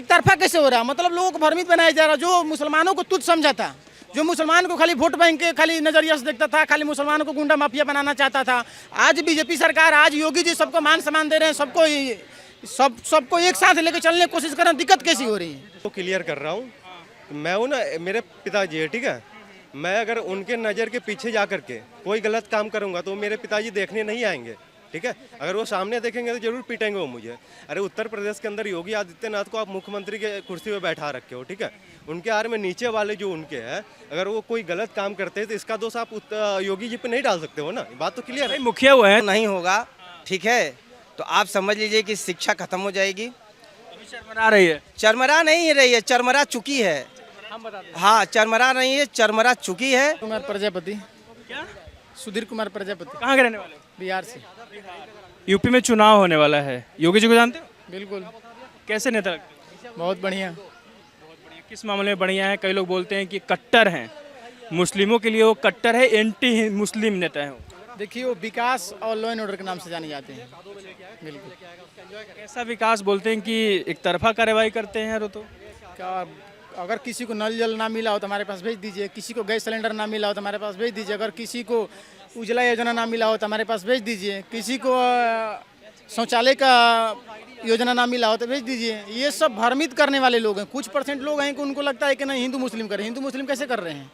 एक तरफा कैसे हो रहा? मतलब लोगों को भ्रमित बनाया जा रहा। जो मुसलमानों को तुच्छ समझा था, जो मुसलमान को खाली वोट बैंक के खाली नजरिया से देखता था, खाली मुसलमानों को गुंडा माफिया बनाना चाहता था, आज बीजेपी सरकार, आज योगी जी सबको मान सम्मान दे रहे हैं, सबको एक साथ लेकर चलने की कोशिश कर रहे हैं। दिक्कत कैसी हो रही है? तो क्लियर कर रहा हूँ, मैं हूँ ना, मेरे पिताजी है, ठीक है। मैं अगर उनके नज़र के पीछे जा करके कोई गलत काम करूँगा तो मेरे पिताजी देखने नहीं आएंगे, ठीक है। अगर वो सामने देखेंगे तो जरूर पीटेंगे वो मुझे। अरे उत्तर प्रदेश के अंदर योगी आदित्यनाथ को आप मुख्यमंत्री के कुर्सी पे बैठा रखे हो, ठीक है। उनके आर में नीचे वाले जो उनके हैं, अगर वो कोई गलत काम करते हैं तो इसका दोष आप योगी जी पे नहीं डाल सकते हो ना। बात तो क्लियर है। मुखिया हुए हैं, नहीं होगा, ठीक है, तो आप समझ लीजिए कि शिक्षा खत्म हो जाएगी। चरमरा रही है। चरमरा नहीं रही है, चरमरा चुकी है। हाँ, चरमरा नहीं है, चरमरा चुकी है। कुमार प्रजापति। क्या? सुधीर कुमार प्रजापति, कहाँ के रहने वाले हो? बिहार से। यूपी में चुनाव होने वाला है, योगी जी को जानते हो? बिल्कुल, कैसे नेता लगते हैं? बहुत बढ़िया। किस मामले में बढ़िया है? कई लोग बोलते हैं कि कट्टर हैं, मुस्लिमों के लिए वो कट्टर है, एंटी मुस्लिम नेता है वो। देखिए, वो विकास और लॉ एंड ऑर्डर के नाम से जाने जाते हैं। बिल्कुल। ऐसा विकास बोलते हैं कि एक तरफा कार्रवाई करते हैं यार वो तो। क्या अगर किसी को नल जल ना मिला हो तो हमारे पास भेज दीजिए, किसी को गैस सिलेंडर ना मिला हो तो हमारे पास भेज दीजिए, अगर किसी को उज्ज्वला योजना ना मिला हो तो हमारे पास भेज दीजिए, किसी को शौचालय का योजना ना मिला हो तो भेज दीजिए। ये सब भ्रमित करने वाले लोग हैं। कुछ % लोग हैं कि उनको लगता है कि नहीं हिंदू मुस्लिम करें। हिंदू मुस्लिम कैसे कर रहे हैं?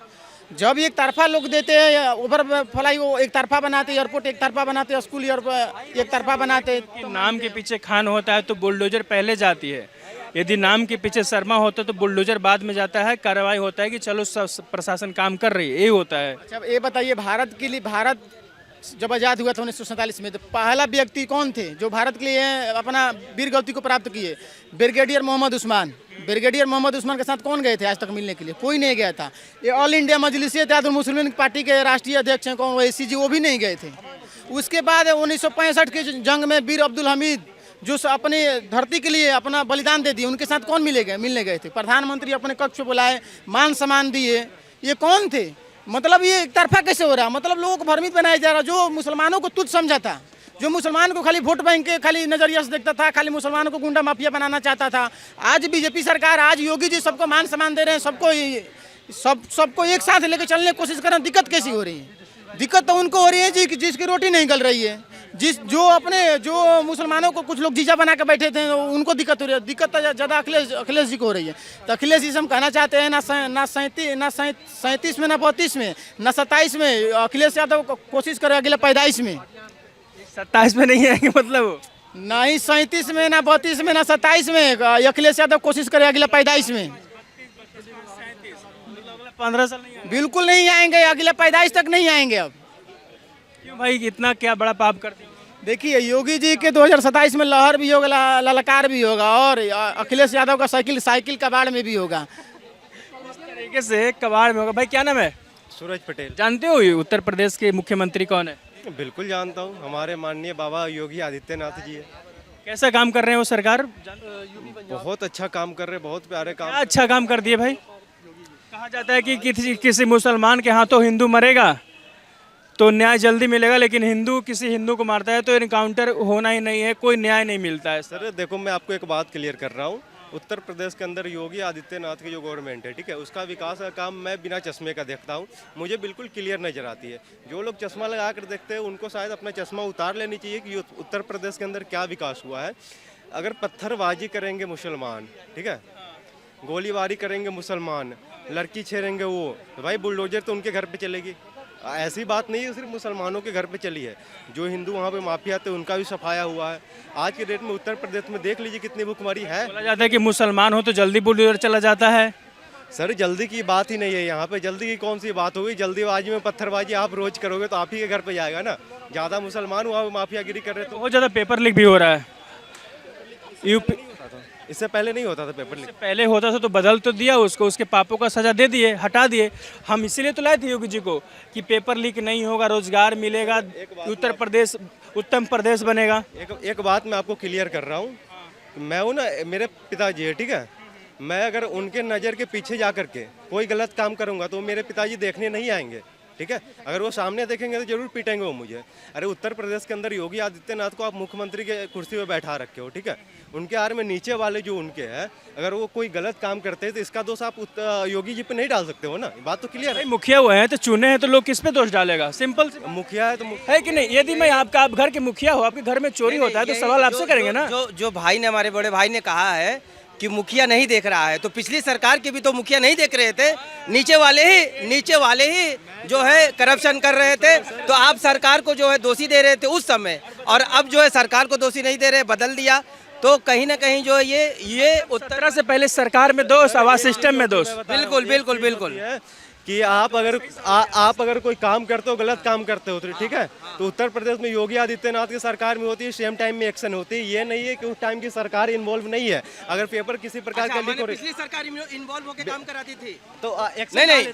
जब एक तरफा लोग देते हैं, ओवर फ्लाई वो एक तरफा बनाते, एयरपोर्ट एक तरफा बनाते, स्कूल एक तरफा बनाते। नाम के पीछे खान होता है तो बुलडोजर पहले जाती है, यदि नाम के पीछे शर्मा होता तो बुलडोजर बाद में जाता है, कार्रवाई होता है कि चलो प्रशासन काम कर रही है, ये होता है। अच्छा, ये बताइए, भारत के लिए, भारत जब आज़ाद हुआ था 1947 में, तो पहला व्यक्ति कौन थे जो भारत के लिए अपना वीर गति को प्राप्त किए? ब्रिगेडियर मोहम्मद उस्मान। ब्रिगेडियर मोहम्मद उस्मान के साथ कौन गए थे आज तक मिलने के लिए? कोई नहीं गया था। ये ऑल इंडिया मजलिस इत्तेहादुल मुस्लिमीन पार्टी के राष्ट्रीय अध्यक्ष हैं कौन, ओवैसी जी, वो भी नहीं गए थे। उसके बाद 1965 के जंग में वीर अब्दुल हमीद जो अपने धरती के लिए अपना बलिदान दे दिए, उनके साथ कौन मिलने गए थे? प्रधानमंत्री अपने कक्ष पे बुलाए, मान सम्मान दिए, ये कौन थे? मतलब ये एक तरफा कैसे हो रहा? मतलब लोगों को भ्रमित बनाया जा रहा। जो मुसलमानों को तुच्छ समझा था, जो मुसलमान को खाली वोट बैंक के खाली नजरिया से देखता था, खाली मुसलमानों को गुंडा माफिया बनाना चाहता था, आज बीजेपी सरकार, आज योगी जी सबको मान सम्मान दे रहे हैं, सबको एक साथ लेकर चलने की कोशिश कर रहे हैं। दिक्कत कैसी हो रही है? दिक्कत तो उनको हो रही है जी कि जिसकी रोटी नहीं गल रही है, जो मुसलमानों को कुछ लोग जीजा बना के बैठे थे, उनको दिक्कत हो रही है। दिक्कत तो ज़्यादा अखिलेश जी को हो रही है। तो अखिलेश जी से हम कहना चाहते हैं, ना 37 में, ना 32 में, ना 27 में अखिलेश यादव कोशिश करे अगले पैदाइश में। 27 में नहीं आएंगे मतलब? ना ही 37 में, ना 32 में, ना 27 में अखिलेश यादव कोशिश करे अगले पैदाइश में। 15 साल नहीं? बिल्कुल नहीं आएंगे, अगले पैदाइश तक नहीं आएंगे। अब क्यों भाई, इतना क्या बड़ा पाप कर दिया? देखिए, योगी जी के 2027 में लहर भी होगा, ललकार भी होगा, और अखिलेश यादव का साइकिल कबाड़ में भी होगा। इस तरीके से कबाड़ में होगा। भाई क्या नाम है? सूरज पटेल। जानते हो ये उत्तर प्रदेश के मुख्यमंत्री कौन है? बिल्कुल जानता हूँ, हमारे माननीय बाबा योगी आदित्यनाथ जी है। कैसा काम कर रहे हैं वो सरकार? बहुत अच्छा काम कर रहे हैं, बहुत प्यारे काम। क्या अच्छा काम कर दिए भाई? कहा जाता है कि किसी मुसलमान के हाथों हिंदू मरेगा तो न्याय जल्दी मिलेगा, लेकिन हिंदू किसी हिंदू को मारता है तो इनकाउंटर होना ही नहीं है, कोई न्याय नहीं मिलता है। सर देखो, मैं आपको एक बात क्लियर कर रहा हूँ। उत्तर प्रदेश के अंदर योगी आदित्यनाथ की जो गवर्नमेंट है, ठीक है, उसका विकास का काम मैं बिना चश्मे का देखता हूँ, मुझे बिल्कुल क्लियर नज़र आती है। जो लोग चश्मा लगा कर देखते हैं उनको शायद अपना चश्मा उतार लेनी चाहिए कि उत्तर प्रदेश के अंदर क्या विकास हुआ है। अगर पत्थरबाजी करेंगे मुसलमान, ठीक है, गोलीबारी करेंगे मुसलमान, लड़की छेड़ेंगे वो, तो भाई बुलडोजर तो उनके घर पे चलेगी। ऐसी बात नहीं है सिर्फ मुसलमानों के घर पे चली है, जो हिंदू वहाँ पे माफिया थे उनका भी सफाया हुआ है। आज के डेट में उत्तर प्रदेश में देख लीजिए कितनी भुखमरी है। बोला जाता है कि मुसलमान हो तो जल्दी बुलडोजर चला जाता है। सर जल्दी की बात ही नहीं है यहाँ पे, जल्दी की कौन सी बात होगी? जल्दीबाजी में पत्थरबाजी आप रोज करोगे तो आप ही के घर पे जाएगा ना। ज़्यादा मुसलमान वहाँ पे माफियागिरी कर रहे तो बहुत ज़्यादा पेपर लीक भी हो रहा है यूपी। इससे पहले नहीं होता था पेपर लीक। पहले होता था तो बदल तो दिया उसको, उसके पापों का सजा दे दिए, हटा दिए। हम इसीलिए तो लाए थे योगी जी को कि पेपर लीक नहीं होगा, रोजगार मिलेगा, उत्तर प्रदेश उत्तम प्रदेश बनेगा। एक बात मैं आपको क्लियर कर रहा हूँ, मैं हूँ ना, मेरे पिताजी है, ठीक है, मैं अगर उनके नज़र के पीछे जा करके कोई गलत काम करूँगा तो मेरे पिताजी देखने नहीं आएंगे, ठीक है। अगर वो सामने देखेंगे तो जरूर पीटेंगे वो मुझे। अरे उत्तर प्रदेश के अंदर योगी आदित्यनाथ को आप मुख्यमंत्री के कुर्सी पे बैठा रखे हो, ठीक है। उनके आर में नीचे वाले जो उनके हैं, अगर वो कोई गलत काम करते हैं तो इसका दोष आप योगी जी पे नहीं डाल सकते हो ना, बात तो क्लियर भाई है। मुखिया हुए हैं तो चुने हैं तो लोग किस पे दोष डालेगा? सिंपल मुखिया है तो है कि नहीं? यदि मैं आपका आप घर के मुखिया हो, आपके घर में चोरी होता है तो सवाल आपसे करेंगे ना। जो भाई ने, हमारे बड़े भाई ने कहा है कि मुखिया नहीं देख रहा है, तो पिछली सरकार के भी तो मुखिया नहीं देख रहे थे, नीचे वाले ही जो है करप्शन कर रहे थे। तो आप सरकार को जो है दोषी दे रहे थे उस समय, और अब जो है सरकार को दोषी नहीं दे रहे, बदल दिया। तो कहीं ना कहीं जो है ये उत्तर 17 से पहले सरकार में दोष, आवास सिस्टम में दोष। बिल्कुल कि आप अगर कोई काम करते हो, गलत काम करते हो, तो ठीक है, तो उत्तर प्रदेश में योगी आदित्यनाथ की सरकार में होती है, सेम टाइम में एक्शन होती है। ये नहीं है कि उस टाइम की सरकार इन्वॉल्व नहीं है। अगर पेपर किसी प्रकार का लीक हो रही, पिछली सरकार इन्वॉल्व होकर काम कराती थी तो नहीं,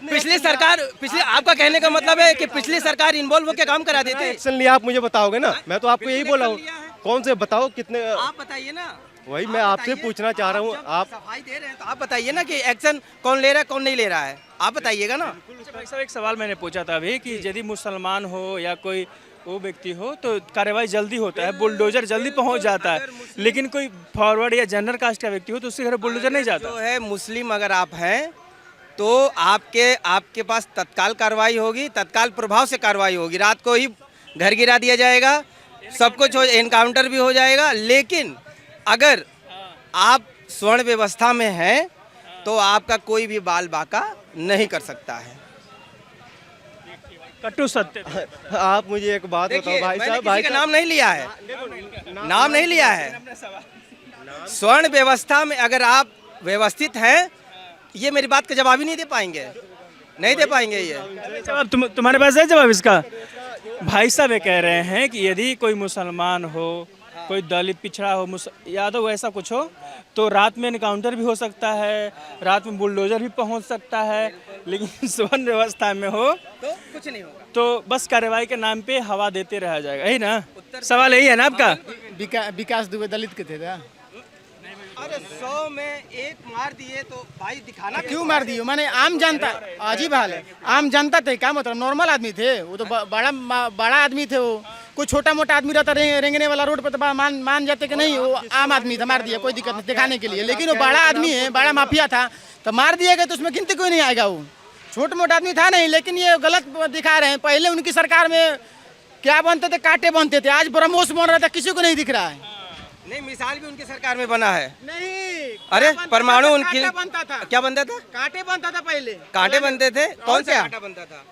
पिछली सरकार, आपका कहने का मतलब है कि पिछली सरकार इन्वॉल्व होकर काम कराती थी। एक्शन लिया आप मुझे बताओगे ना, मैं तो आपको यही बोला हूँ। कौन से बताओ कितने, आप बताइए ना। वही मैं आपसे पूछना चाह रहा हूँ। आप सफाई दे रहे हैं तो आप बताइए ना कि एक्शन कौन ले रहा है, कौन नहीं ले रहा है, आप बताइएगा ना। भाई साहब, एक सवाल मैंने पूछा था अभी कि यदि मुसलमान हो या कोई वो व्यक्ति हो तो कार्रवाई जल्दी होता है, बुलडोजर जल्दी पहुंच जाता है, लेकिन कोई फॉरवर्ड या जनरल कास्ट का व्यक्ति हो तो उसके घर बुलडोजर नहीं जाता। जो है मुस्लिम अगर आप हैं तो आपके पास तत्काल कार्रवाई होगी, तत्काल प्रभाव से कार्रवाई होगी। रात को ही घर गिरा दिया जाएगा, सब कुछ हो, एनकाउंटर भी हो जाएगा। लेकिन अगर आप स्वर्ण व्यवस्था में हैं तो आपका कोई भी बाल बाका नहीं कर सकता है। कटु सत्य। आप मुझे एक बात बताओ भाई साहब, भाई का नाम नहीं लिया है, नाम नहीं लिया है। स्वर्ण व्यवस्था में अगर आप व्यवस्थित हैं, ये मेरी बात का जवाब ही नहीं दे पाएंगे, नहीं दे पाएंगे ये जवाब। तुम्हारे पास है जवाब इसका? भाई साहब ये कह रहे हैं कि यदि कोई मुसलमान हो, कोई दलित पिछड़ा हो, यादव ऐसा कुछ हो, तो रात में एनकाउंटर भी हो सकता है, रात में बुलडोजर भी पहुंच सकता है, लेकिन स्वर्ण व्यवस्था में हो तो कुछ नहीं होगा, तो बस कार्रवाई के नाम पे हवा देते रहा जाएगा। यही ना सवाल, यही है ना आपका? विकास दुबे दलित के थे ना? अरे 100 में एक मार दिए तो भाई दिखाना क्यों मार दिए? माने आम जनता, अजीब हाल है। आम जनता थे, क्या मतलब नॉर्मल आदमी थे वो तो, बड़ा आदमी थे वो। कोई छोटा मोटा आदमी रहता रेंगने वाला रोड पर तो मान जाते कि नहीं, वो आम आदमी था, मार दिया, कोई दिक्कत नहीं दिखाने के लिए। लेकिन वो बड़ा आदमी है, बड़ा माफिया था, तो मार दिया गया तो उसमें गिनती कोई नहीं आएगा। वो छोटा मोटा आदमी था नहीं, लेकिन ये गलत दिखा रहे हैं। पहले उनकी सरकार में क्या बनते थे? कांटे बनते थे, आज ब्रह्मोस बन रहा था, किसी को नहीं दिख रहा है। नहीं, मिसाल भी उनकी सरकार में बना है। नहीं, अरे परमाणु उनकी बनता था, क्या बनता था? कांटे बनता था पहले, कांटे बनते थे। कौन सा कांटा बनता था?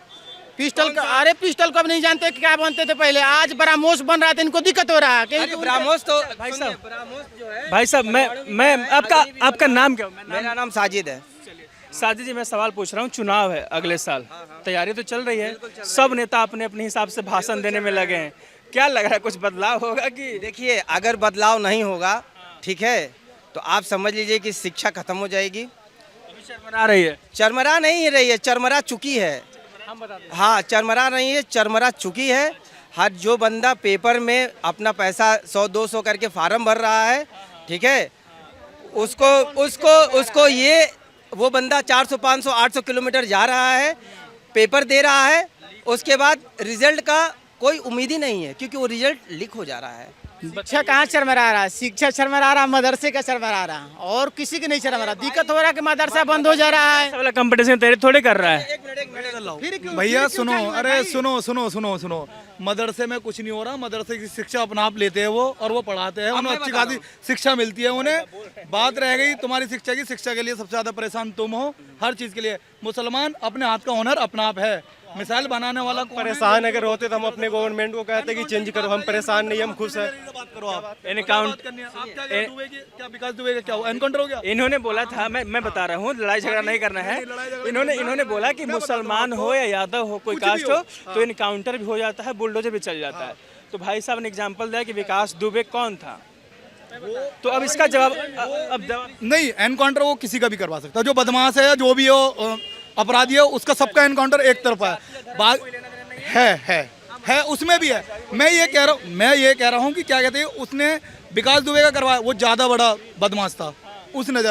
पिस्टल का। अरे पिस्टल को अब नहीं जानते क्या बनते थे पहले, आज ब्रह्मोस बन रहा था, इनको दिक्कत हो रहा है। ब्राह्मोस तो भाई साहब, ब्राह्मोस जो है, भाई साहब, मैं आपका नाम क्या? मेरा नाम साजिद है। साजिद जी, मैं सवाल पूछ रहा हूँ, चुनाव है अगले साल, तैयारी तो चल रही है, सब नेता अपने अपने हिसाब से भाषण देने में लगे हैं, क्या लग रहा है कुछ बदलाव होगा कि? देखिए, अगर बदलाव नहीं होगा, ठीक है, तो आप समझ लीजिए कि शिक्षा खत्म हो जाएगी। चरमरा रही है? चरमरा नहीं रही है, चरमरा चुकी है। हाँ, चरमरा नहीं है, चरमरा चुकी है। हर जो बंदा पेपर में अपना पैसा 100-200 करके फार्म भर रहा है, ठीक है, उसको ये वो बंदा 400, 500, 800 किलोमीटर जा रहा है, पेपर दे रहा है, उसके बाद रिजल्ट का कोई उम्मीद ही नहीं है, क्योंकि वो रिजल्ट लीक हो जा रहा है। शिक्षा कहाँ चरमरा रहा है? शिक्षा चरमरा रहा, मदरसे का चरमरा रहा, और किसी के नहीं चरमरा। दिक्कत हो रहा है कि मदरसा बंद हो जा रहा है। वाला कंपटीशन तेरे थोड़े कर रहा है। भैया सुनो, अरे सुनो, मदरसे में कुछ नहीं हो रहा। मदरसे की शिक्षा अपना आप लेते हैं वो, और वो पढ़ाते हैं, उन्हें अच्छी खासी शिक्षा मिलती है उन्हें। बात रह गई तुम्हारी शिक्षा की, शिक्षा के लिए सबसे ज्यादा परेशान तुम हो, हर चीज के लिए। मुसलमान अपने हाथ का हुनर अपना आप है, मिसाल बनाने वाला परेशान अगर होते तो हम अपने गवर्नमेंट को कहते कि चेंज करो, हम परेशान नहीं, हम खुश हैं। बात करो आप। क्या विकास दुबे का क्या हुआ? एनकाउंटर हो गया? इन्होंने बोला था, मैं बता रहा हूँ, लड़ाई झगड़ा नहीं करना है। इन्होंने बोला कि मुसलमान हो या यादव हो, कोई कास्ट हो, तो इनकाउंटर भी हो जाता है, बुलडोजर भी चल जाता है। तो भाई साहब ने एग्जाम्पल दिया कि विकास दुबे कौन था, तो अब इसका जवाब नहीं, एनकाउंटर वो किसी का भी करवा सकता है, जो बदमाश है, जो भी हो, अपराधी है, उसका सबका एनकाउंटर एक तरफा है। बात है उसमें भी है। मैं ये कह रहा हूँ कि क्या कहते हैं, उसने विकास दुबे का करवाया, वो ज्यादा बड़ा बदमाश था उस नजर